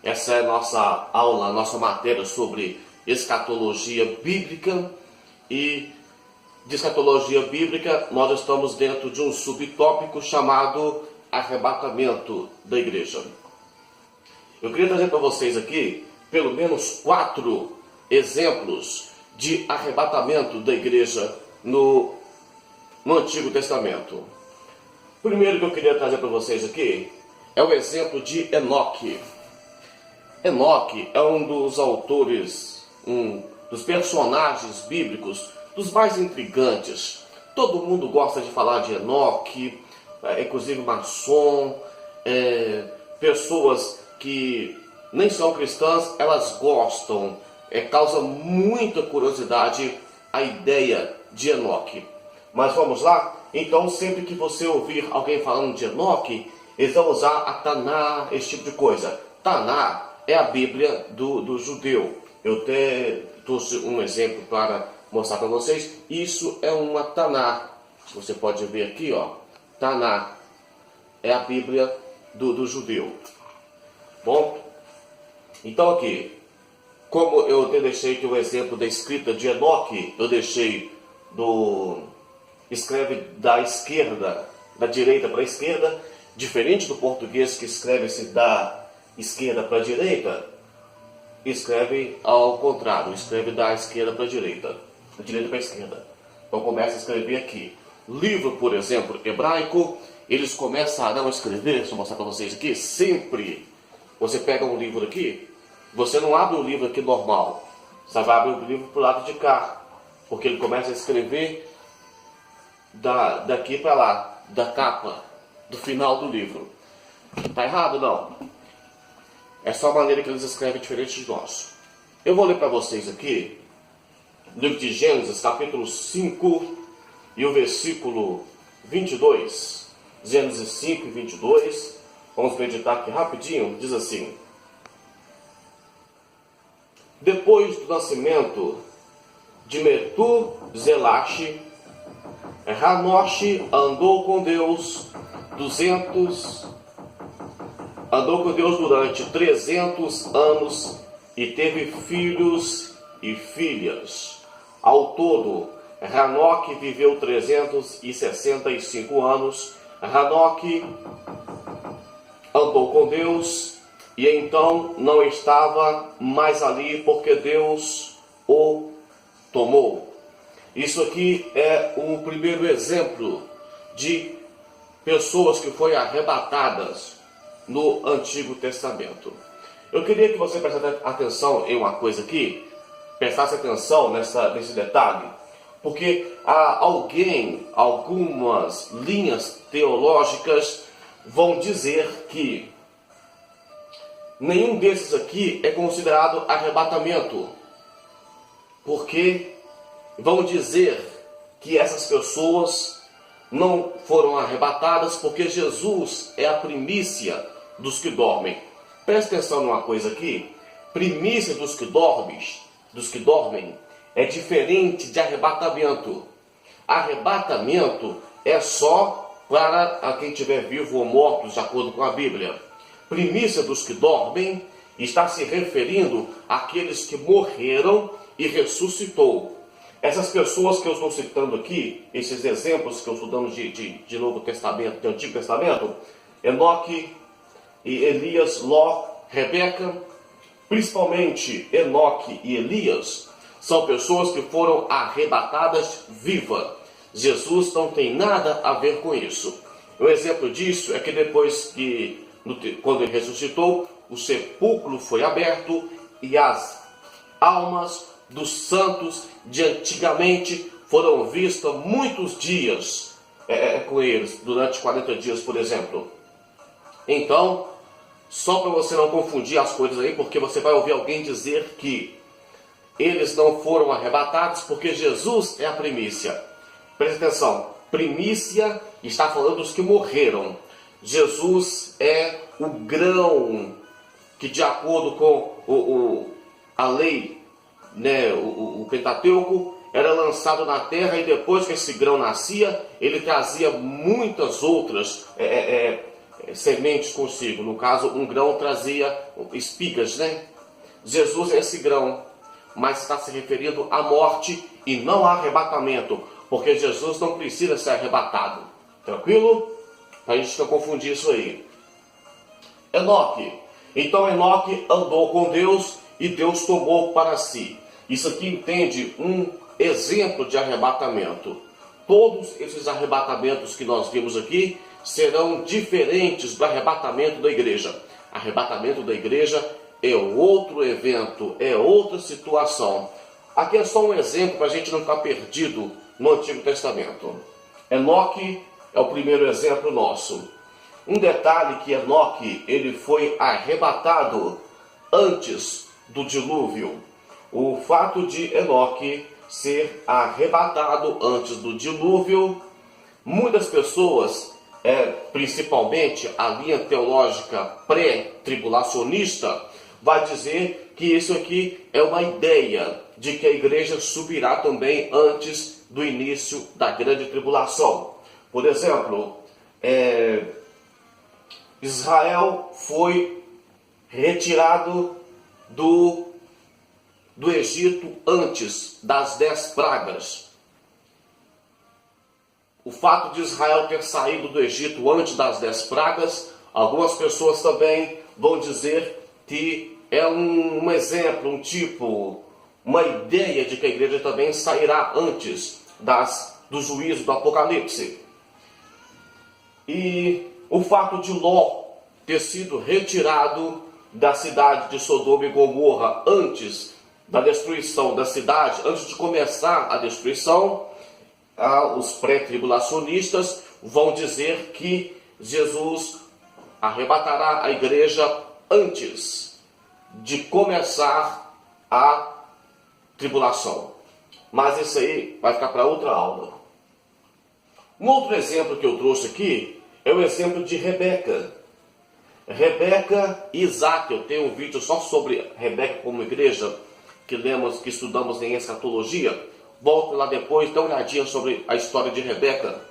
Essa é a nossa aula, a nossa matéria sobre escatologia bíblica. E de escatologia bíblica nós estamos dentro de um subtópico chamado arrebatamento da igreja. Eu queria trazer para vocês aqui pelo menos 4 exemplos de arrebatamento da igreja no Antigo Testamento. O primeiro que eu queria trazer para vocês aqui é o exemplo de Enoque. Enoque é um dos autores, dos personagens bíblicos, dos mais intrigantes. Todo mundo gosta de falar de Enoque, inclusive maçom, pessoas que nem são cristãs, elas gostam, causa muita curiosidade a ideia de Enoque. Mas vamos lá? Então, sempre que você ouvir alguém falando de Enoque, eles vão usar a Taná, esse tipo de coisa. Taná é a Bíblia do judeu. Eu até trouxe um exemplo para mostrar para vocês. Isso é uma Taná. Você pode ver aqui, ó. Taná é a Bíblia do judeu. Bom, então aqui, como eu deixei aqui o exemplo da escrita de Enoque, eu deixei escreve da esquerda, da direita para a esquerda, diferente do português que escreve-se da esquerda para a direita, escreve ao contrário, escreve da esquerda para a direita, da direita para a esquerda. Então começa a escrever aqui. Livro, por exemplo, hebraico, eles começarão a escrever, deixa eu mostrar para vocês aqui, sempre. Você pega um livro aqui, você não abre o livro aqui normal, você vai abrir o livro para o lado de cá, porque ele começa a escrever daqui para lá, da capa, do final do livro. Tá errado? Não. É só a maneira que eles escrevem diferente de nós. Eu vou ler para vocês aqui, livro de Gênesis, capítulo 5, e o versículo 22. Gênesis 5 e 22. Vamos meditar aqui rapidinho. Diz assim: depois do nascimento de Metuzelache, Hanoche andou com Deus durante 300 anos e teve filhos e filhas. Ao todo, Hanoque viveu 365 anos. Hanoque andou com Deus e então não estava mais ali porque Deus o tomou. Isso aqui é um primeiro exemplo de pessoas que foram arrebatadas no Antigo Testamento. Eu queria que você prestasse atenção em uma coisa aqui, prestasse atenção nesse detalhe, porque algumas linhas teológicas vão dizer que nenhum desses aqui é considerado arrebatamento, porque vão dizer que essas pessoas não foram arrebatadas porque Jesus é a primícia dos que dormem. Preste atenção numa coisa aqui. Primícia dos que dormem é diferente de arrebatamento. Arrebatamento é só para quem estiver vivo ou morto, de acordo com a Bíblia. Primícia dos que dormem está se referindo àqueles que morreram e ressuscitou. Essas pessoas que eu estou citando aqui, esses exemplos que eu estou dando de Novo Testamento, de Antigo Testamento, Enoque e Elias, Ló, Rebeca, principalmente Enoque e Elias, são pessoas que foram arrebatadas vivas. Jesus não tem nada a ver com isso. Um exemplo disso é que depois quando ele ressuscitou, o sepulcro foi aberto e as almas dos santos de antigamente foram vistas muitos dias com eles, durante 40 dias, por exemplo. Então, só para você não confundir as coisas aí, porque você vai ouvir alguém dizer que eles não foram arrebatados porque Jesus é a primícia. Preste atenção, primícia está falando dos que morreram. Jesus é o grão que, de acordo com a lei, o Pentateuco, era lançado na terra, e depois que esse grão nascia, ele trazia muitas outras sementes consigo. No caso, um grão trazia espigas, né? Jesus é esse grão, mas está se referindo à morte e não a arrebatamento, porque Jesus não precisa ser arrebatado. Tranquilo? Para a gente não confundir isso aí. Enoque. Então Enoque andou com Deus e Deus tomou para si. Isso aqui entende um exemplo de arrebatamento. Todos esses arrebatamentos que nós vimos aqui serão diferentes do arrebatamento da igreja. Arrebatamento da igreja é outro evento, é outra situação. Aqui é só um exemplo para a gente não ficar perdido no Antigo Testamento. Enoque é o primeiro exemplo nosso. Um detalhe que Enoque, ele foi arrebatado antes do dilúvio. O fato de Enoque ser arrebatado antes do dilúvio, muitas pessoas, principalmente a linha teológica pré-tribulacionista, vai dizer que isso aqui é uma ideia de que a igreja subirá também antes do início da grande tribulação. Por exemplo, Israel foi retirado do Egito antes das 10 pragas. O fato de Israel ter saído do Egito antes das 10 pragas, algumas pessoas também vão dizer que é um exemplo, um tipo, uma ideia de que a igreja também sairá antes do juízo do Apocalipse. E o fato de Ló ter sido retirado da cidade de Sodoma e Gomorra antes da destruição da cidade, antes de começar a destruição, os pré-tribulacionistas vão dizer que Jesus arrebatará a igreja antes de começar a tribulação. Mas isso aí vai ficar para outra aula. Um outro exemplo que eu trouxe aqui é o exemplo de Rebeca. Rebeca e Isaac. Eu tenho um vídeo só sobre Rebeca como igreja, que estudamos em escatologia. Volte lá depois, dá uma olhadinha sobre a história de Rebeca.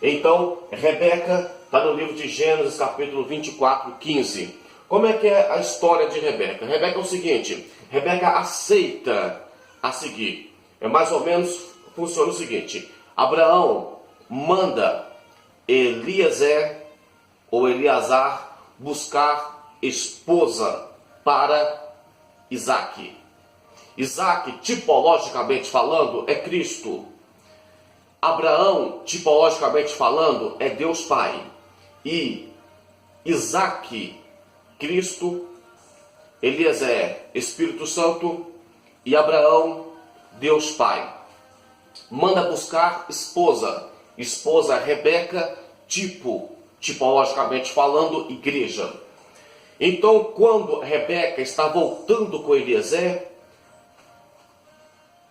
Então, Rebeca está no livro de Gênesis, capítulo 24, 15. Como é que é a história de Rebeca? Rebeca é o seguinte: Rebeca aceita a seguir. Mais ou menos funciona o seguinte: Abraão manda Eliezer ou Eleazar buscar esposa para Isaac. Isaac, tipologicamente falando, é Cristo. Abraão, tipologicamente falando, é Deus Pai. E Isaac, Cristo, Eliezer, Espírito Santo, e Abraão, Deus Pai. Manda buscar esposa. Esposa Rebeca, tipologicamente falando, igreja. Então, quando Rebeca está voltando com Eliezer,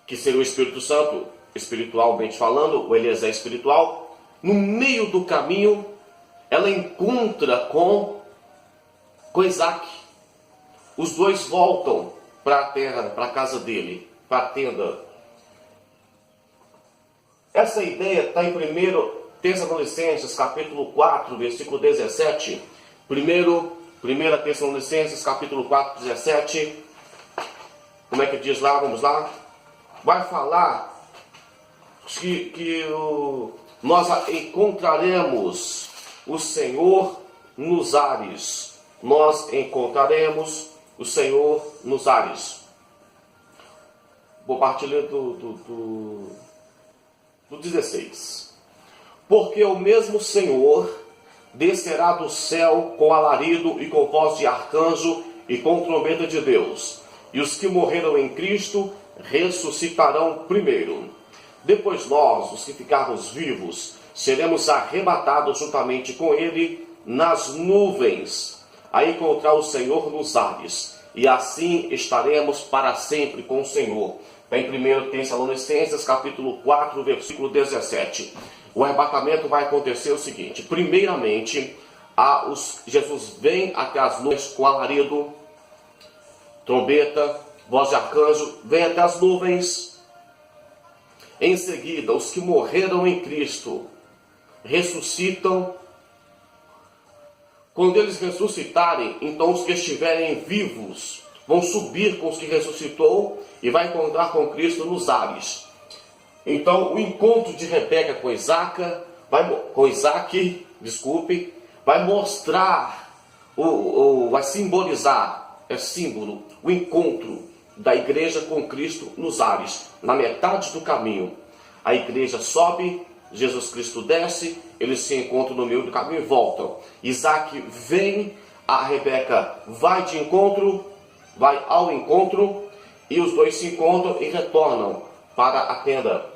que seria o Espírito Santo, espiritualmente falando, o Eliezer espiritual, no meio do caminho, ela encontra com Isaac. Os dois voltam para a terra, para a casa dele, para a tenda. Essa ideia está em 1 Tessalonicenses, capítulo 4, versículo 17. 1 Tessalonicenses, capítulo 4, 17. Como é que diz lá? Vamos lá. Vai falar que nós encontraremos o Senhor nos ares. Nós encontraremos o Senhor nos ares. Vou partir do 16. Porque o mesmo Senhor descerá do céu com alarido e com voz de arcanjo e com trombeta de Deus. E os que morreram em Cristo ressuscitarão primeiro. Depois nós, os que ficarmos vivos, seremos arrebatados juntamente com ele nas nuvens, a encontrar o Senhor nos ares. E assim estaremos para sempre com o Senhor. Em 1 Tessalonicenses, capítulo 4, versículo 17. O arrebatamento vai acontecer o seguinte: primeiramente, Jesus vem até as nuvens com alarido, trombeta, voz de arcanjo, vem até as nuvens. Em seguida, os que morreram em Cristo ressuscitam Quando eles ressuscitarem, então os que estiverem vivos vão subir com os que ressuscitou e vai encontrar com Cristo nos ares. Então o encontro de Rebeca com Isaac, vai mostrar, vai simbolizar, é símbolo, o encontro da igreja com Cristo nos ares, na metade do caminho. A igreja sobe, Jesus Cristo desce, eles se encontram no meio do caminho e voltam. Isaac vem, a Rebeca vai ao encontro, e os dois se encontram e retornam para a tenda.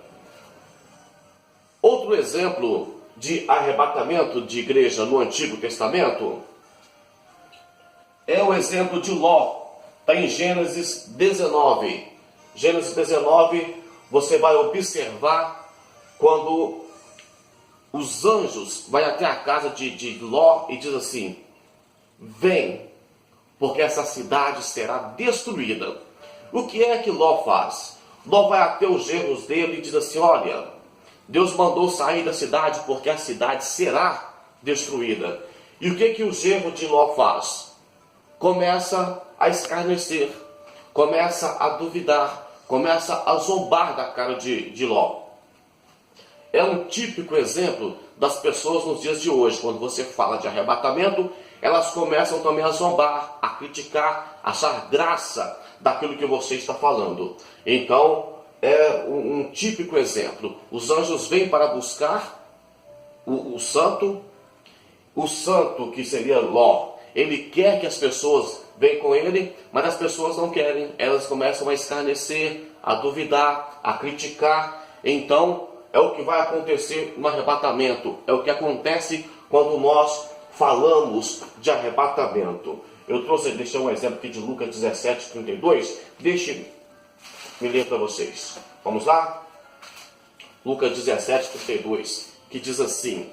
Outro exemplo de arrebatamento de igreja no Antigo Testamento é o exemplo de Ló. Está em Gênesis 19. Gênesis 19, você vai observar quando os anjos vão até a casa de Ló e diz assim: vem, porque essa cidade será destruída. O que é que Ló faz? Ló vai até os genros dele e diz assim: olha, Deus mandou sair da cidade porque a cidade será destruída. E o que o genro de Ló faz? Começa a escarnecer, começa a duvidar, começa a zombar da cara de Ló. É um típico exemplo das pessoas nos dias de hoje. Quando você fala de arrebatamento, elas começam também a zombar, a criticar, a achar graça daquilo que você está falando. Então, é um típico exemplo. Os anjos vêm para buscar o santo que seria Ló. Ele quer que as pessoas venham com ele, mas as pessoas não querem. Elas começam a escarnecer, a duvidar, a criticar. Então, é o que vai acontecer no arrebatamento. É o que acontece quando nós falamos de arrebatamento. Eu deixei um exemplo aqui de Lucas 17, 32. Deixe me ler para vocês. Vamos lá? Lucas 17, 32, que diz assim: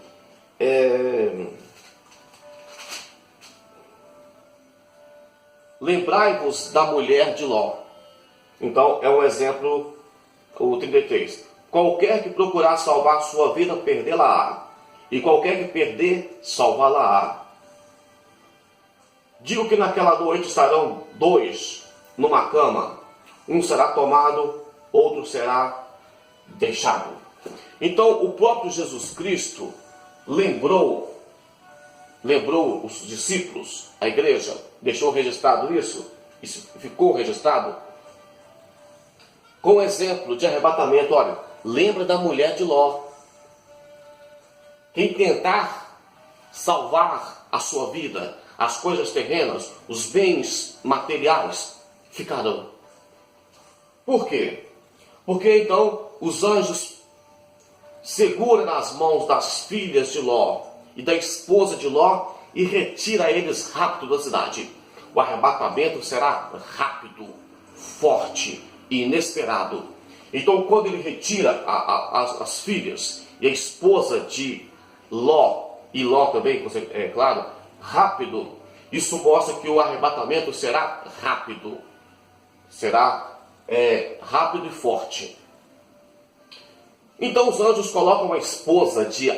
lembrai-vos da mulher de Ló. Então, é um exemplo, o 33. Qualquer que procurar salvar sua vida, perdê-la-á. E qualquer que perder, salvá-la-á. Digo que naquela noite estarão dois numa cama. Um será tomado, outro será deixado. Então, o próprio Jesus Cristo lembrou os discípulos, a igreja, deixou registrado isso ficou registrado, com o exemplo de arrebatamento. Olha, lembra da mulher de Ló. Quem tentar salvar a sua vida, as coisas terrenas, os bens materiais, ficarão. Por quê? Porque então os anjos seguram nas mãos das filhas de Ló e da esposa de Ló e retira eles rápido da cidade. O arrebatamento será rápido, forte e inesperado. Então, quando ele retira as filhas e a esposa de Ló, e Ló também, é claro, rápido, isso mostra que o arrebatamento será rápido. Será rápido e forte. Então os anjos colocam a esposa de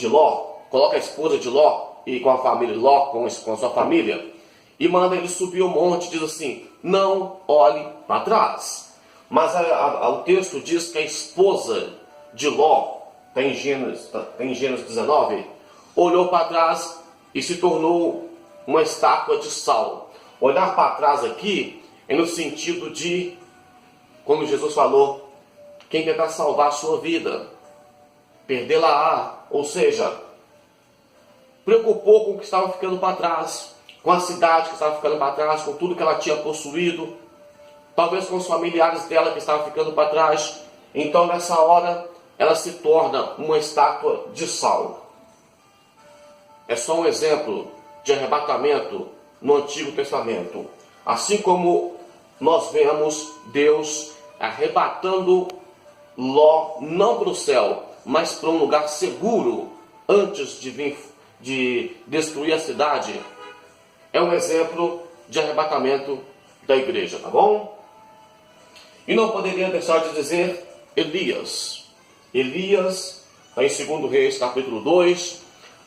Ló, coloca a esposa de Ló e com a família de Ló, com a sua família, e manda ele subir o monte, diz assim: não olhe para trás. Mas o texto diz que a esposa de Ló, está em Gênesis 19, olhou para trás e se tornou uma estátua de sal. Olhar para trás aqui é no sentido de, como Jesus falou, quem tentar salvar a sua vida, perdê-la-á. Ou seja, preocupou com o que estava ficando para trás, com a cidade que estava ficando para trás, com tudo que ela tinha possuído, talvez com os familiares dela que estavam ficando para trás. Então, nessa hora, ela se torna uma estátua de sal. É só um exemplo de arrebatamento no Antigo Testamento. Assim como nós vemos Deus arrebatando Ló, não para o céu, mas para um lugar seguro, antes de destruir a cidade. É um exemplo de arrebatamento da igreja, tá bom? E não poderia deixar de dizer Elias. Elias, está em 2 Reis, capítulo 2,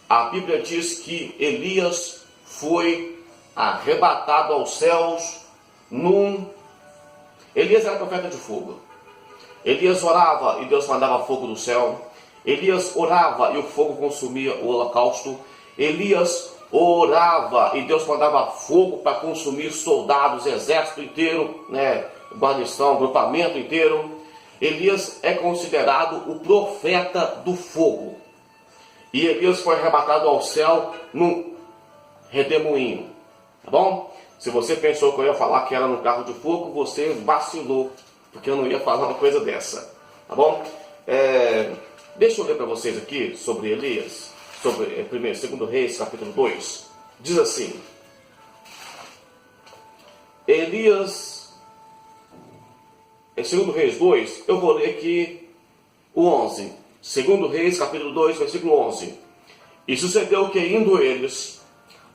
a Bíblia diz que Elias foi arrebatado aos céus Elias era profeta de fogo. Elias orava e Deus mandava fogo do céu. Elias orava e o fogo consumia o holocausto. Elias orava e Deus mandava fogo para consumir soldados, exército inteiro, guarnição, agrupamento inteiro. Elias é considerado o profeta do fogo. E Elias foi arrebatado ao céu num redemoinho. Tá bom? Se você pensou que eu ia falar que era no carro de fogo, você vacilou, porque eu não ia falar uma coisa dessa. Tá bom? Deixa eu ler para vocês aqui sobre Elias, sobre 2 Reis, capítulo 2. Diz assim: Elias, em 2 Reis 2, eu vou ler aqui o 11. 2 Reis, capítulo 2, versículo 11. E sucedeu que, indo eles,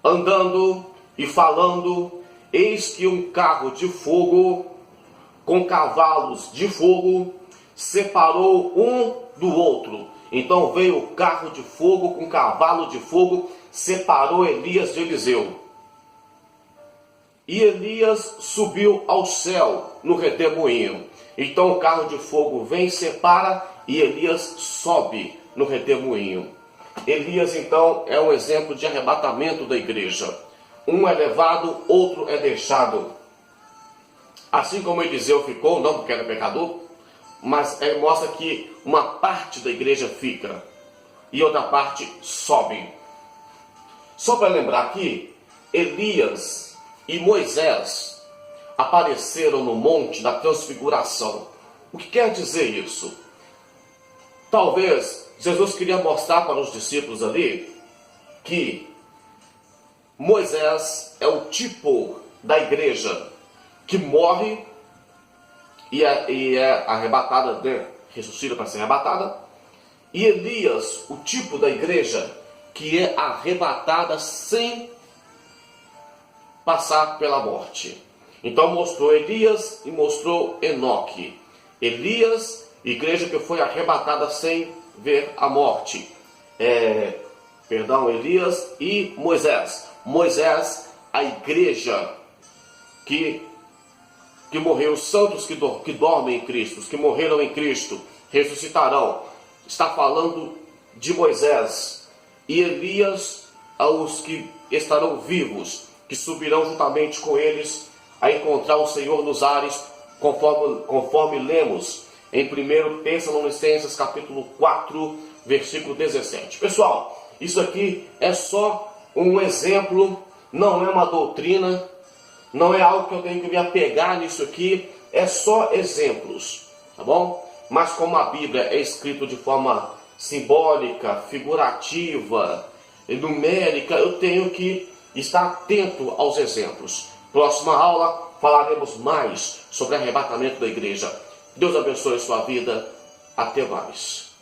andando e falando, eis que um carro de fogo, com cavalos de fogo, separou um do outro. Então veio o carro de fogo com cavalo de fogo, separou Elias de Eliseu. E Elias subiu ao céu no redemoinho. Então o carro de fogo vem, separa, e Elias sobe no redemoinho. Elias então é um exemplo de arrebatamento da igreja. Um é levado, outro é deixado. Assim como Eliseu ficou, não porque era pecador, mas ele mostra que uma parte da igreja fica e outra parte sobe. Só para lembrar aqui, Elias e Moisés apareceram no monte da transfiguração. O que quer dizer isso? Talvez Jesus queria mostrar para os discípulos ali que Moisés é o tipo da igreja que morre e é arrebatada, ressuscita para ser arrebatada. E Elias, o tipo da igreja que é arrebatada sem passar pela morte. Então mostrou Elias e mostrou Enoque. Elias, igreja que foi arrebatada sem ver a morte. Elias e Moisés. Moisés, a igreja que morreu, os santos que dormem em Cristo, os que morreram em Cristo, ressuscitarão. Está falando de Moisés. E Elias, aos que estarão vivos, que subirão juntamente com eles a encontrar o Senhor nos ares, conforme lemos em 1 Tessalonicenses capítulo 4, versículo 17. Pessoal, isso aqui é só um exemplo, não é uma doutrina, não é algo que eu tenho que me apegar nisso aqui, é só exemplos, tá bom? Mas como a Bíblia é escrita de forma simbólica, figurativa, numérica, eu tenho que estar atento aos exemplos. Próxima aula falaremos mais sobre arrebatamento da igreja. Deus abençoe a sua vida. Até mais.